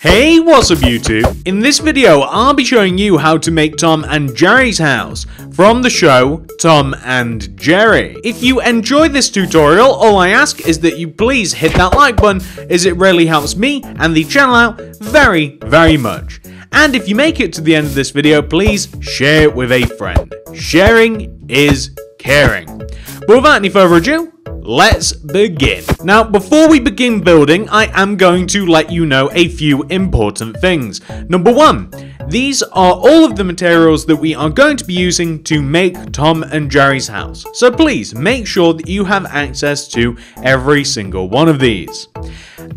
Hey, what's up YouTube? In this video, I'll be showing you how to make Tom and Jerry's house from the show Tom and Jerry. If you enjoy this tutorial, all I ask is that you please hit that like button, as it really helps me and the channel out very, very much. And if you make it to the end of this video, please share it with a friend. Sharing is caring. But without any further ado, let's begin. Now, before we begin building, I am going to let you know a few important things. Number one, these are all of the materials that we are going to be using to make Tom and Jerry's house. So please make sure that you have access to every single one of these.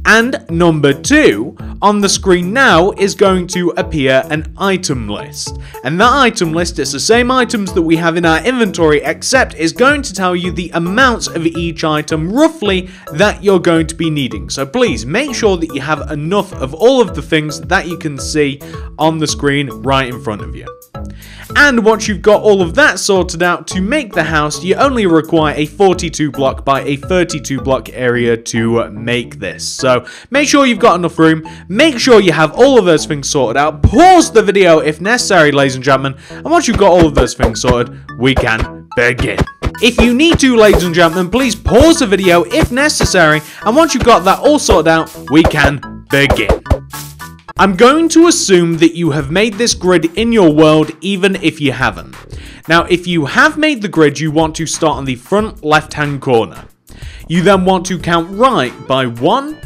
And number two, on the screen now is going to appear an item list. And that item list is the same items that we have in our inventory, except is going to tell you the amounts of each item roughly that you're going to be needing. So please make sure that you have enough of all of the things that you can see on the screen right in front of you. And once you've got all of that sorted out, to make the house, you only require a 42 block by a 32 block area to make this. So make sure you've got enough room, make sure you have all of those things sorted out, pause the video if necessary, ladies and gentlemen, and once you've got all of those things sorted, we can begin. If you need to, ladies and gentlemen, please pause the video if necessary, and once you've got that all sorted out, we can begin. I'm going to assume that you have made this grid in your world, even if you haven't. Now, if you have made the grid, you want to start on the front left-hand corner. You then want to count right by 1,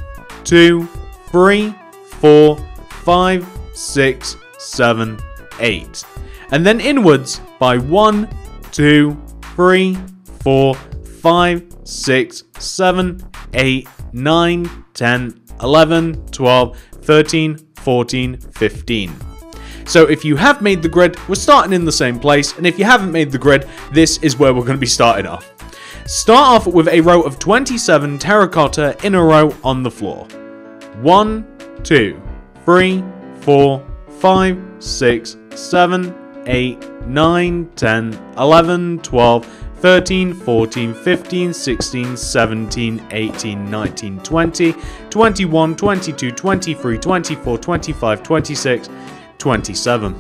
2, 3, 4, 5, 6, 7, 8. And then inwards by 1, 2, 3, 4, 5, 6, 7, 8, 9, 10, 11, 12, 13, 14, 15. So if you have made the grid, we're starting in the same place, and if you haven't made the grid, this is where we're going to be starting off. Start off with a row of 27 terracotta in a row on the floor. 1, 2, 3, 4, 5, 6, 7, 8, 9, 10, 11, 12, 13, 14, 15, 16, 17, 18, 19, 20, 21, 22, 23, 24, 25, 26, 27.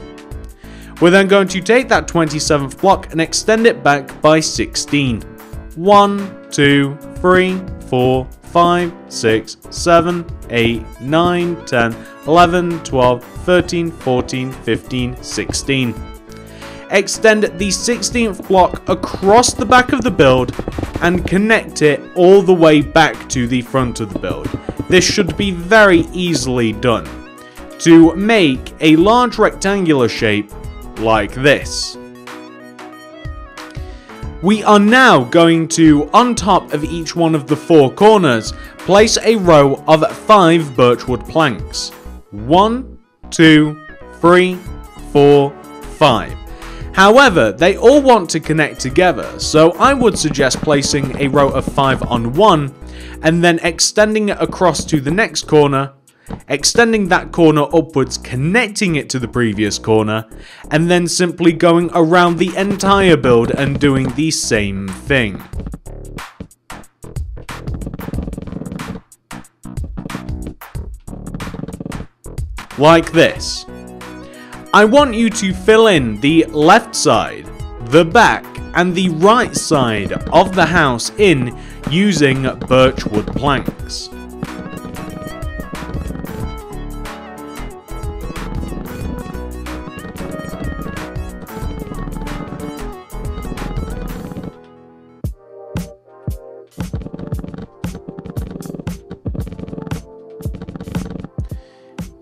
We're then going to take that 27th block and extend it back by 16. 1, 2, 3, 4, 5, 6, 7, 8, 9, 10, 11, 12, 13, 14, 15, 16. Extend the 16th block across the back of the build and connect it all the way back to the front of the build. This should be very easily done to make a large rectangular shape like this. We are now going to, on top of each one of the 4 corners, place a row of 5 birchwood planks. 1, 2, 3, 4, 5. However, they all want to connect together, so I would suggest placing a row of 5 on one, and then extending it across to the next corner, extending that corner upwards, connecting it to the previous corner, and then simply going around the entire build and doing the same thing. Like this. I want you to fill in the left side, the back, and the right side of the house in using birchwood planks.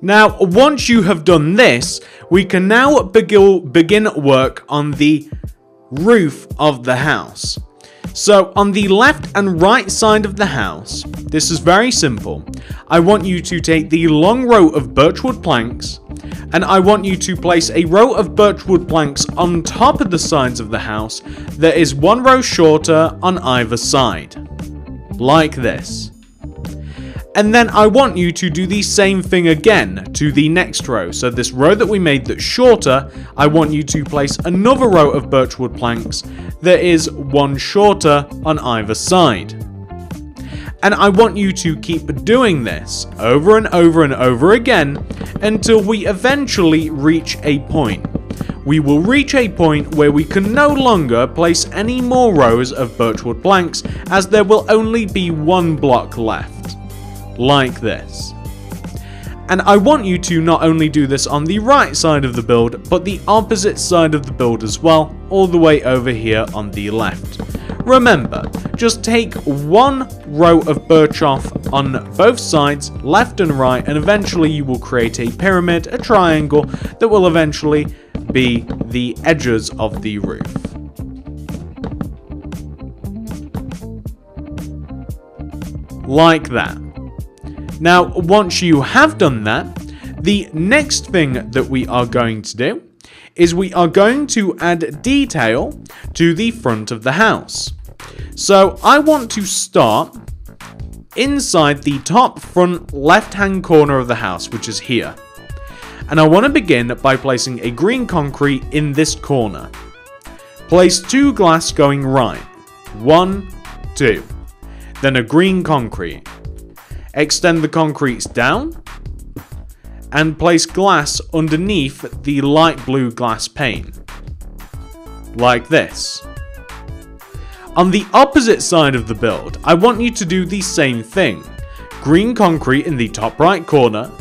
Now, once you have done this, we can now begin work on the roof of the house. So on the left and right side of the house, this is very simple. I want you to take the long row of birchwood planks, and I want you to place a row of birchwood planks on top of the sides of the house that is 1 row shorter on either side, like this. And then I want you to do the same thing again to the next row. So this row that we made that's shorter, I want you to place another row of birchwood planks that is 1 shorter on either side. And I want you to keep doing this over and over and over again until we eventually reach a point. We will reach a point where we can no longer place any more rows of birchwood planks, as there will only be one block left, like this. And I want you to not only do this on the right side of the build, but the opposite side of the build as well, all the way over here on the left. Remember, just take one row of birch off on both sides, left and right, and eventually you will create a pyramid, a triangle, that will eventually be the edges of the roof. Like that. Now, once you have done that, the next thing that we are going to do is we are going to add detail to the front of the house. So I want to start inside the top front left-hand corner of the house, which is here. And I want to begin by placing a green concrete in this corner. Place 2 glass going right. 1, 2. Then a green concrete. Extend the concretes down and place glass underneath the light blue glass pane. Like this. On the opposite side of the build, I want you to do the same thing. Green concrete in the top right corner.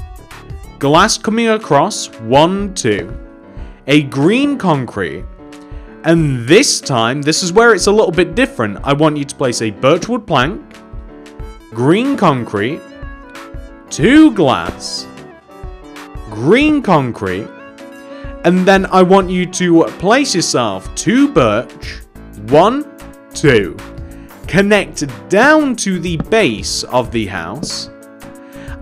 Glass coming across, 1, 2, a green concrete, and this time, this is where it's a little bit different. I want you to place a birchwood plank, green concrete, 2 glass, green concrete, and then I want you to place yourself 2 birch, 1, 2, connect down to the base of the house.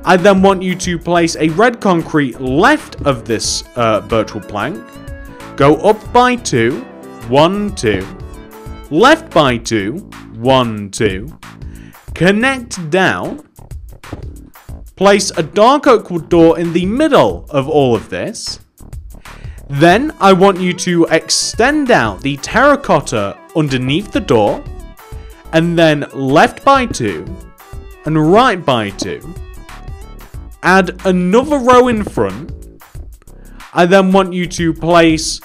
I then want you to place a red concrete left of this birchwood plank, go up by 2, 1, 2, left by 2, 1, 2, connect down, place a dark oak wood door in the middle of all of this. Then I want you to extend out the terracotta underneath the door, and then left by 2 and right by 2. Add another row in front. I then want you to place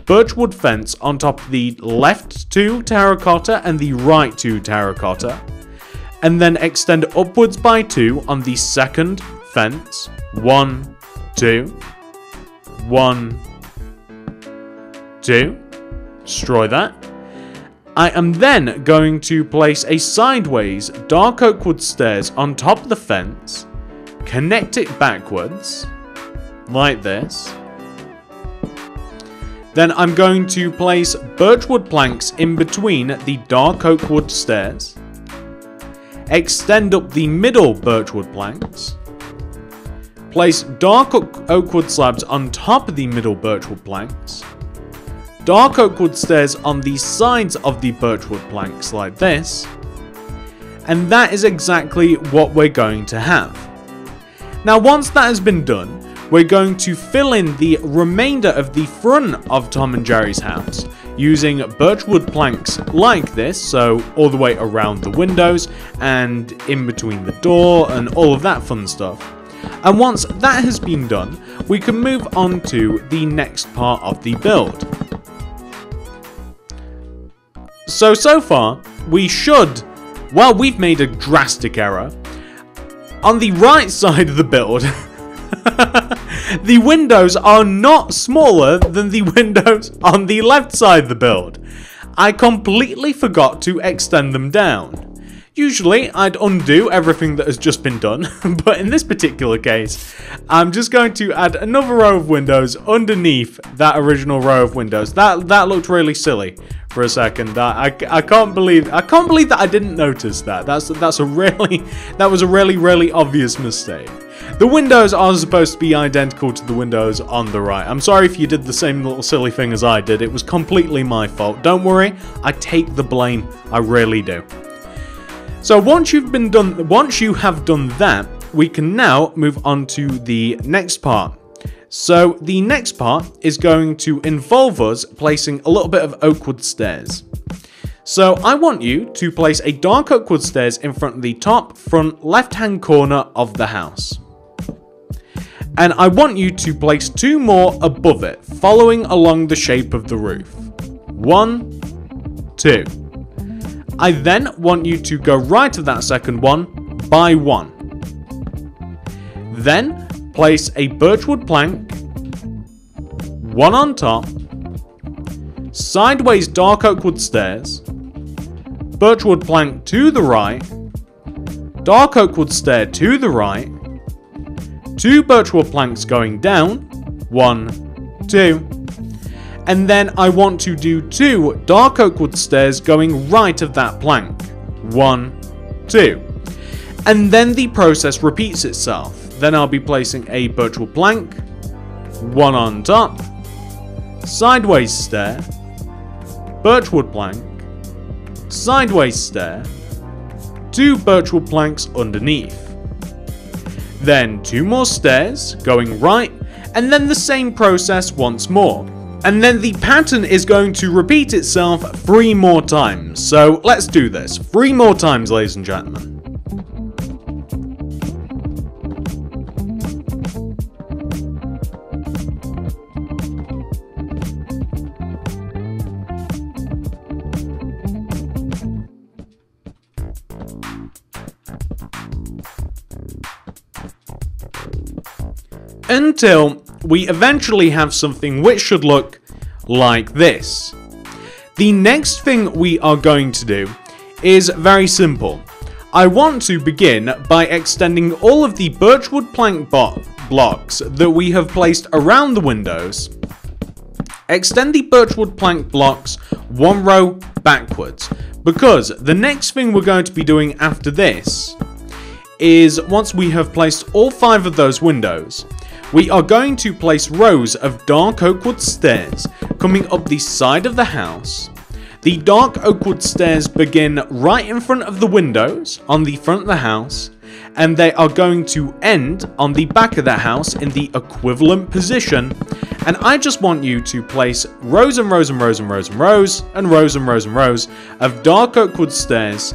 birchwood fence on top of the left 2 terracotta and the right 2 terracotta, and then extend upwards by 2 on the second fence. 1, 2, 1, 2. Destroy that. I am then going to place a sideways dark oak wood stairs on top of the fence, connect it backwards, like this. Then I'm going to place birchwood planks in between the dark oak wood stairs, extend up the middle birchwood planks, place dark oak wood slabs on top of the middle birchwood planks, dark oak wood stairs on the sides of the birchwood planks like this, and that is exactly what we're going to have. Now once that has been done, we're going to fill in the remainder of the front of Tom and Jerry's house using birchwood planks like this, so all the way around the windows and in between the door and all of that fun stuff. And once that has been done, we can move on to the next part of the build. So far, we've made a drastic error. On the right side of the build, the windows are not smaller than the windows on the left side of the build. I completely forgot to extend them down. Usually, I'd undo everything that has just been done, but in this particular case, I'm just going to add another row of windows underneath that original row of windows. That looked really silly for a second. I can't believe that I didn't notice that. That was a really obvious mistake. The windows are supposed to be identical to the windows on the right. I'm sorry if you did the same little silly thing as I did. It was completely my fault. Don't worry, I take the blame. I really do. So once you have done that, we can now move on to the next part. So the next part is going to involve us placing a little bit of oak wood stairs. So I want you to place a dark oak wood stairs in front of the top front left hand corner of the house. And I want you to place 2 more above it, following along the shape of the roof. 1, 2. I then want you to go right of that second one by 1. Then place a birchwood plank, 1 on top, sideways dark oak wood stairs, birchwood plank to the right, dark oak wood stair to the right, 2 birchwood planks going down, 1, 2, and then I want to do 2 dark oak wood stairs going right of that plank, 1, 2, and then the process repeats itself. Then I'll be placing a birchwood plank, 1 on top, sideways stair, birchwood plank, sideways stair, 2 birchwood planks underneath. Then 2 more stairs going right, and then the same process once more. And then the pattern is going to repeat itself 3 more times. So let's do this 3 more times, ladies and gentlemen. Until we eventually have something which should look like this. The next thing we are going to do is very simple. I want to begin by extending all of the birchwood plank blocks that we have placed around the windows. Extend the birchwood plank blocks 1 row backwards, because the next thing we're going to be doing after this is, once we have placed all 5 of those windows, we are going to place rows of dark oak wood stairs coming up the side of the house. The dark oak wood stairs begin right in front of the windows on the front of the house, and they are going to end on the back of the house in the equivalent position. And I just want you to place rows and rows and rows and rows and rows and rows and rows and rows of dark oak wood stairs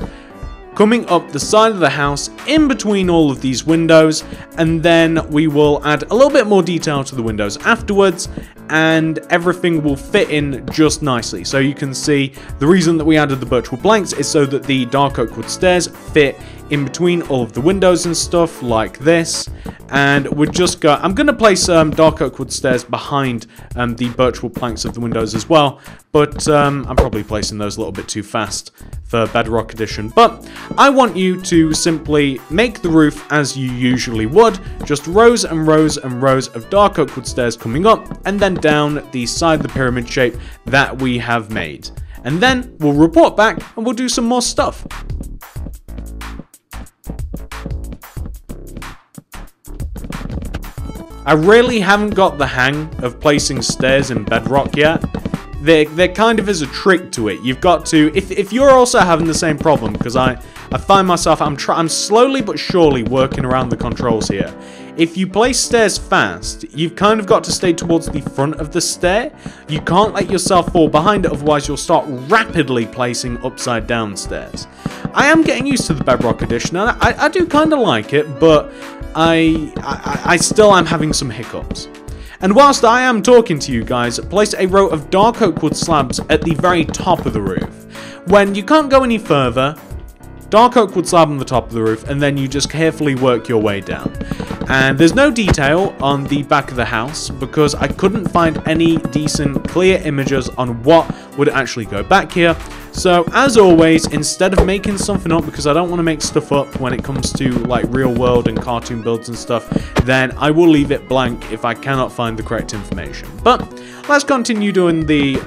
coming up the side of the house in between all of these windows, and then we will add a little bit more detail to the windows afterwards, and everything will fit in just nicely. So you can see the reason that we added the birchwood planks is so that the dark oak wood stairs fit in between all of the windows and stuff like this. And I'm going to place dark oak wood stairs behind the birchwood planks of the windows as well, but I'm probably placing those a little bit too fast for Bedrock Edition. But I want you to simply make the roof as you usually would, just rows and rows and rows of dark oak wood stairs coming up and then down the side of the pyramid shape that we have made. And then we'll report back and we'll do some more stuff. I really haven't got the hang of placing stairs in Bedrock yet. There kind of is a trick to it. You've got to, if you're also having the same problem, because I find myself, I'm slowly but surely working around the controls here. If you place stairs fast, you've kind of got to stay towards the front of the stair. You can't let yourself fall behind it, otherwise you'll start rapidly placing upside down stairs. I am getting used to the Bedrock Edition, and I do kind of like it, but I still am having some hiccups. And whilst I am talking to you guys, place a row of dark oak wood slabs at the very top of the roof. When you can't go any further, dark oak wood slab on the top of the roof, and then you just carefully work your way down. And there's no detail on the back of the house because I couldn't find any decent clear images on what would actually go back here. So as always, instead of making something up, because I don't want to make stuff up when it comes to like real world and cartoon builds and stuff, then I will leave it blank if I cannot find the correct information. But let's continue doing the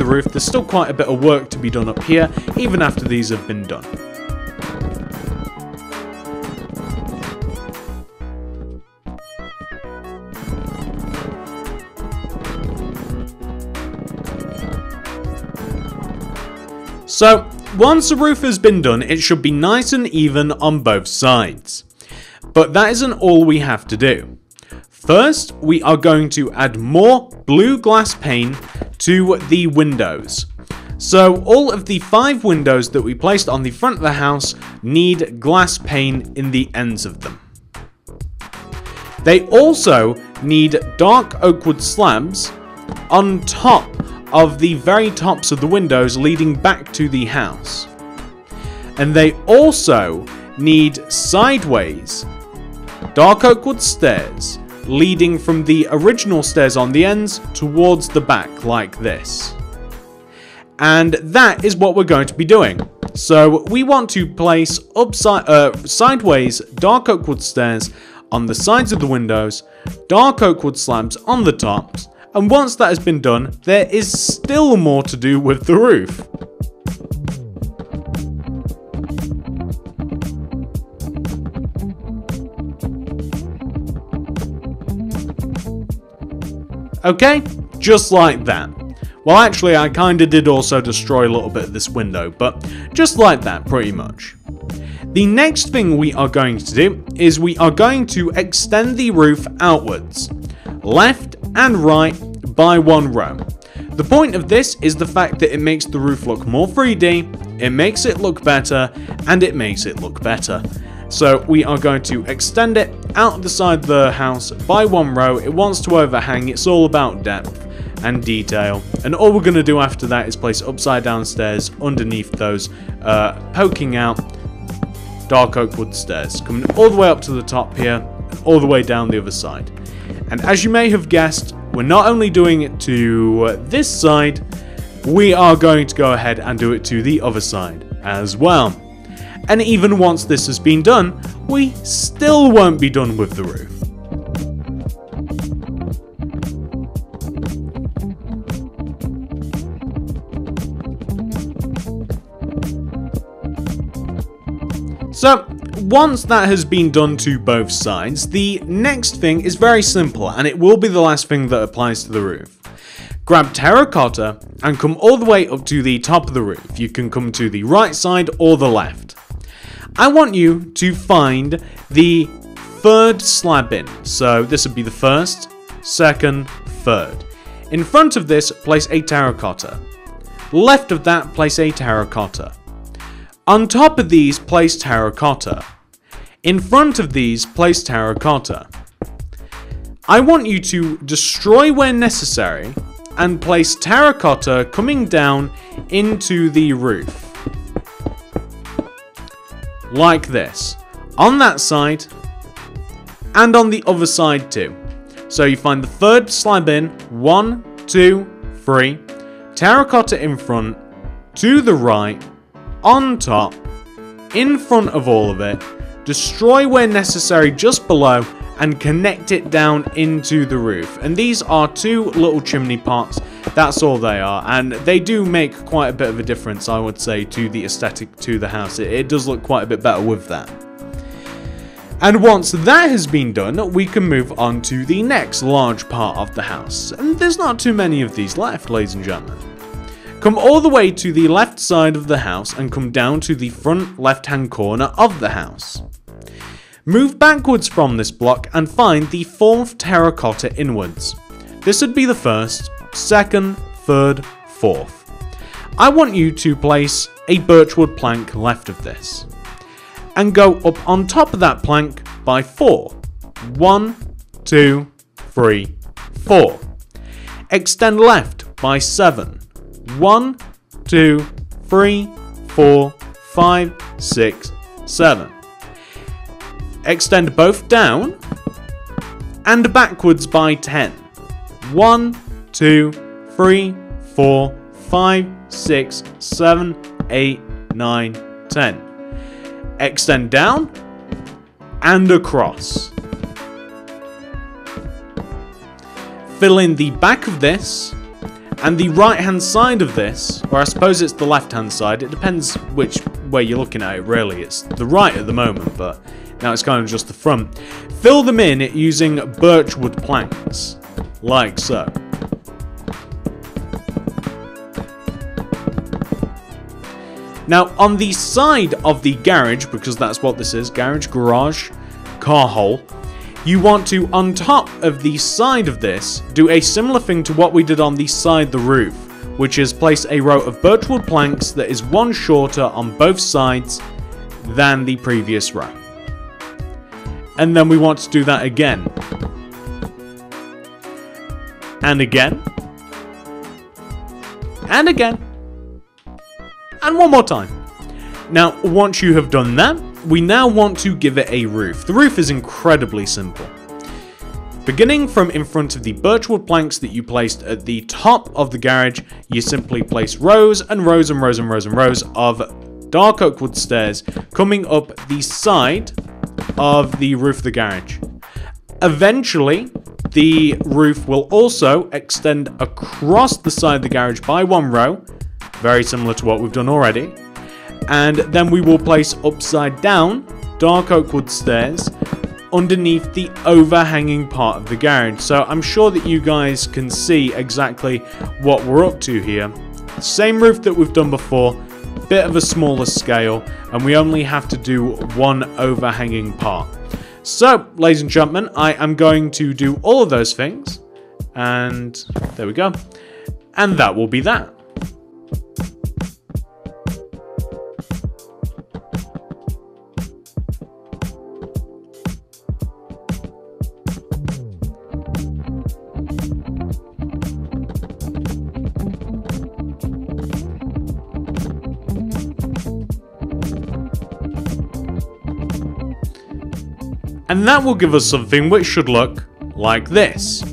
roof. There's still quite a bit of work to be done up here, even after these have been done. So, once the roof has been done, it should be nice and even on both sides. But that isn't all we have to do. First, we are going to add more blue glass pane to the windows. So, all of the 5 windows that we placed on the front of the house need glass pane in the ends of them. They also need dark oak wood slabs on top of the very tops of the windows leading back to the house. And they also need sideways dark oak wood stairs leading from the original stairs on the ends towards the back like this. And that is what we're going to be doing. So we want to place sideways dark oak wood stairs on the sides of the windows, dark oak wood slabs on the tops, and once that has been done, there is still more to do with the roof. Okay, just like that. Well, actually, I kinda did also destroy a little bit of this window, but just like that, pretty much. The next thing we are going to do is we are going to extend the roof outwards, left and right by 1 row. The point of this is the fact that it makes the roof look more 3D, it makes it look better, and it makes it look better. So we are going to extend it out the side of the house by 1 row. It wants to overhang, it's all about depth and detail, and all we're going to do after that is place upside down stairs underneath those, poking out dark oak wood stairs, coming all the way up to the top here, and all the way down the other side. And as you may have guessed, we're not only doing it to this side, we are going to go ahead and do it to the other side as well. And even once this has been done, we still won't be done with the roof. So, once that has been done to both sides, the next thing is very simple, and it will be the last thing that applies to the roof. Grab terracotta and come all the way up to the top of the roof. You can come to the right side or the left. I want you to find the 3rd slab in. So this would be the 1st, 2nd, 3rd. In front of this, place a terracotta. Left of that, place a terracotta. On top of these, place terracotta. In front of these, place terracotta. I want you to destroy where necessary and place terracotta coming down into the roof. Like this. On that side, and on the other side too. So you find the 3rd slab in, 1, 2, 3, terracotta in front, to the right, on top, in front of all of it, destroy where necessary just below, and connect it down into the roof. And these are 2 little chimney pots, that's all they are, and they do make quite a bit of a difference, I would say, to the aesthetic to the house. It does look quite a bit better with that. And once that has been done, we can move on to the next large part of the house. And there's not too many of these left, ladies and gentlemen. Come all the way to the left side of the house and come down to the front left-hand corner of the house. Move backwards from this block and find the 4th terracotta inwards. This would be the 1st, 2nd, 3rd, 4th. I want you to place a birchwood plank left of this. And go up on top of that plank by 4. 1, 2, 3, 4. Extend left by 7. 1, 2, 3, 4, 5, 6, 7. Extend both down and backwards by 10. 1, 2, 3, 4, 5, 6, 7, 8, 9, 10. Extend down and across. Fill in the back of this and the right hand side of this, or I suppose it's the left hand side, it depends which way you're looking at it really. It's the right at the moment, but now it's kind of just the front. Fill them in using birchwood planks, like so. Now on the side of the garage, because that's what this is, garage, garage, car hole, you want to, on top of the side of this, do a similar thing to what we did on the side of the roof, which is place a row of birchwood planks that is 1 shorter on both sides than the previous row. And then we want to do that again. and again, and again, and one more time. Now, once you have done that, we now want to give it a roof. The roof is incredibly simple. Beginning from in front of the birchwood planks that you placed at the top of the garage, you simply place rows and rows and rows and rows and rows of dark oak wood stairs coming up the side of the roof of the garage. Eventually, the roof will also extend across the side of the garage by one row, very similar to what we've done already. And then we will place upside down dark oak wood stairs underneath the overhanging part of the garage. So I'm sure that you guys can see exactly what we're up to here. Same roof that we've done before, bit of a smaller scale, and we only have to do one overhanging part. So, ladies and gentlemen, I am going to do all of those things, and there we go. And that will be that. And that will give us something which should look like this.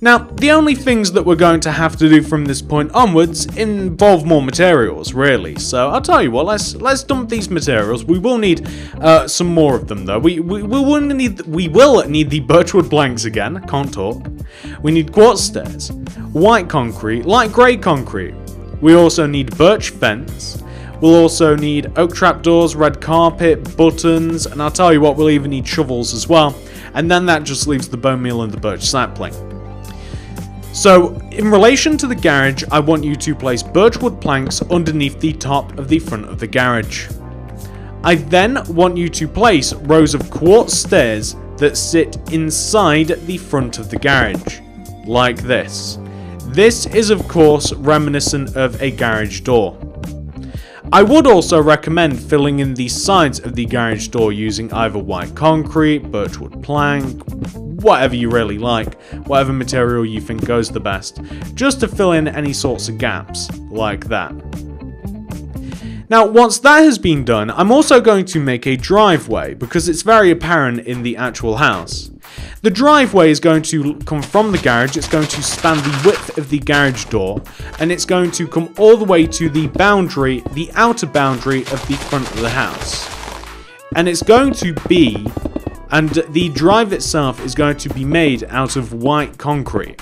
Now, the only things that we're going to have to do from this point onwards involve more materials, really. So I'll tell you what, let's dump these materials. We will need some more of them, though. We will need the birchwood planks again. I can't talk. We need quartz stairs, white concrete, light grey concrete. We also need birch fence. We'll also need oak trapdoors, red carpet, buttons, and I'll tell you what, we'll even need shovels as well. And then that just leaves the bone meal and the birch sapling. So, in relation to the garage, I want you to place birchwood planks underneath the top of the front of the garage. I then want you to place rows of quartz stairs that sit inside the front of the garage, like this. This is of course reminiscent of a garage door. I would also recommend filling in the sides of the garage door using either white concrete, birchwood plank, whatever you really like, whatever material you think goes the best, just to fill in any sorts of gaps, like that. Now, once that has been done, I'm also going to make a driveway, because it's very apparent in the actual house. The driveway is going to come from the garage, it's going to span the width of the garage door, and it's going to come all the way to the boundary, the outer boundary of the front of the house. And it's going to be, and the drive itself is going to be made out of white concrete.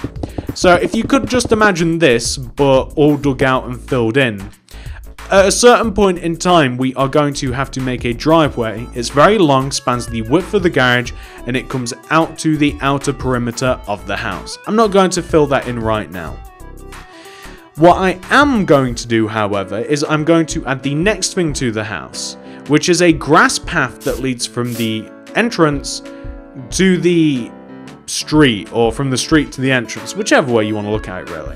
So if you could just imagine this, but all dug out and filled in. At a certain point in time, we are going to have to make a driveway. It's very long, spans the width of the garage, and it comes out to the outer perimeter of the house. I'm not going to fill that in right now. What I am going to do, however, is I'm going to add the next thing to the house, which is a grass path that leads from the entrance to the street, or from the street to the entrance, whichever way you want to look at it, really.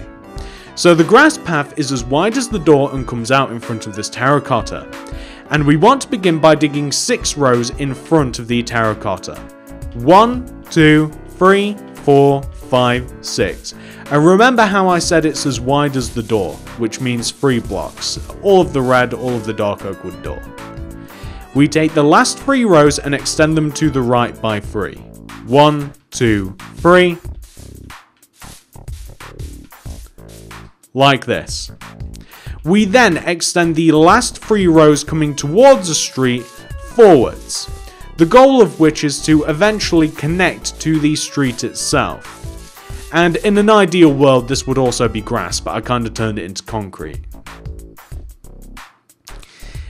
So the grass path is as wide as the door and comes out in front of this terracotta. And we want to begin by digging 6 rows in front of the terracotta. 1, 2, 3, 4, 5, 6. And remember how I said it's as wide as the door, which means 3 blocks. All of the red, all of the dark oak wood door. We take the last 3 rows and extend them to the right by 3. 1, 2, 3. Like this. We then extend the last 3 rows coming towards the street forwards, the goal of which is to eventually connect to the street itself. And in an ideal world this would also be grass, but I kind of turned it into concrete.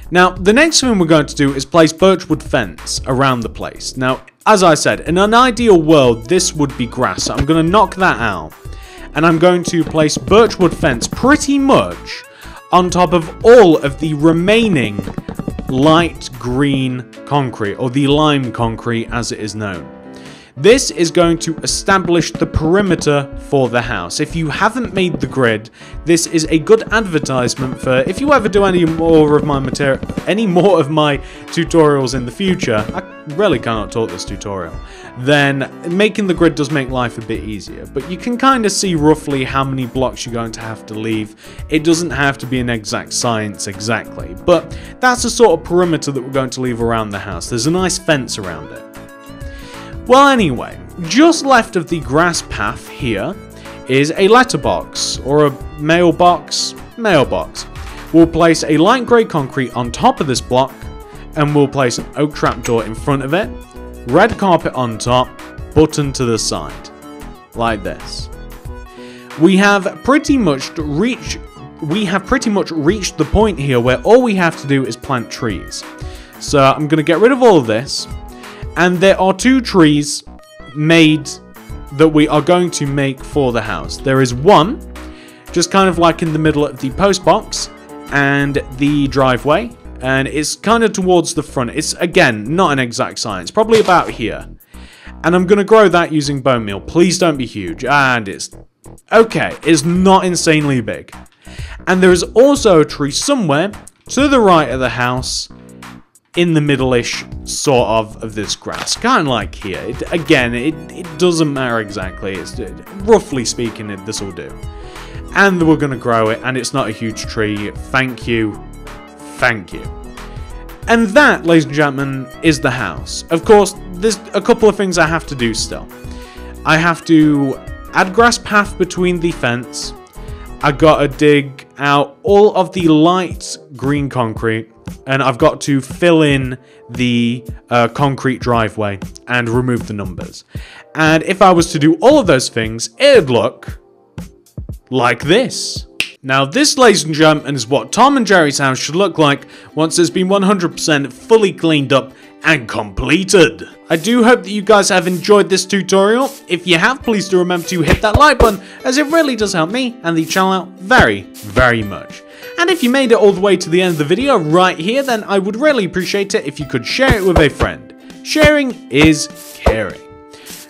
Now, the next thing we're going to do is place birchwood fence around the place. Now, as I said, in an ideal world this would be grass, so I'm going to knock that out. And I'm going to place birchwood fence pretty much on top of all of the remaining light green concrete, or the lime concrete as it is known. This is going to establish the perimeter for the house. If you haven't made the grid, this is a good advertisement for if you ever do any more of my tutorials in the future. I really cannot talk this tutorial. Then making the grid does make life a bit easier, but you can kind of see roughly how many blocks you're going to have to leave. It doesn't have to be an exact science exactly, but that's the sort of perimeter that we're going to leave around the house. There's a nice fence around it. Well, anyway, just left of the grass path here is a letterbox, or a mailbox. We'll place a light grey concrete on top of this block, and we'll place an oak trapdoor in front of it, red carpet on top, button to the side, like this. We have pretty much reached the point here where all we have to do is plant trees. So I'm going to get rid of all of this. And there are 2 trees made that we are going to make for the house. There is one, just kind of like in the middle of the post box and the driveway. And it's kind of towards the front. It's, again, not an exact science. Probably about here. And I'm going to grow that using bone meal. Please don't be huge. And it's... okay, it's not insanely big. And there is also a tree somewhere to the right of the house, in the middle-ish sort of this grass, kind of like here. It doesn't matter exactly. It's roughly speaking, this will do. And we're gonna grow it, and it's not a huge tree. Thank you. And that, ladies and gentlemen, is the house. Of course, there's a couple of things I have to do still. I have to add grass path between the fence. I gotta dig out all of the light green concrete, and I've got to fill in the concrete driveway and remove the numbers. And if I was to do all of those things, it'd look like this. Now this, ladies and gentlemen, is what Tom and Jerry's house should look like once it's been 100% fully cleaned up and completed. I do hope that you guys have enjoyed this tutorial. If you have, please do remember to hit that like button, as it really does help me and the channel out very, very much. And if you made it all the way to the end of the video right here, then I would really appreciate it if you could share it with a friend. Sharing is caring.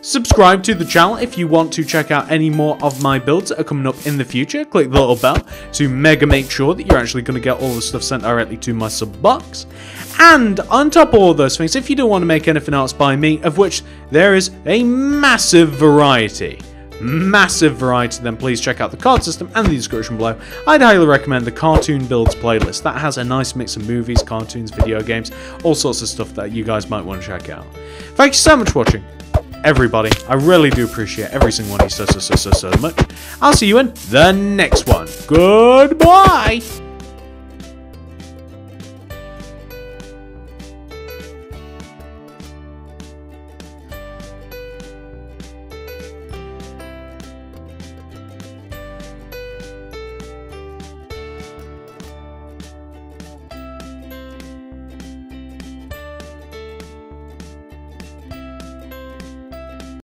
Subscribe to the channel if you want to check out any more of my builds that are coming up in the future. Click the little bell to make sure that you're actually going to get all the stuff sent directly to my sub box. And on top of all those things, if you do want to make anything else by me, of which there is a massive variety, then please check out the card system and the description below. I'd highly recommend the Cartoon Builds playlist. That has a nice mix of movies, cartoons, video games, all sorts of stuff that you guys might want to check out. Thank you so much for watching, everybody. I really do appreciate every single one of you so much. I'll see you in the next one. Goodbye!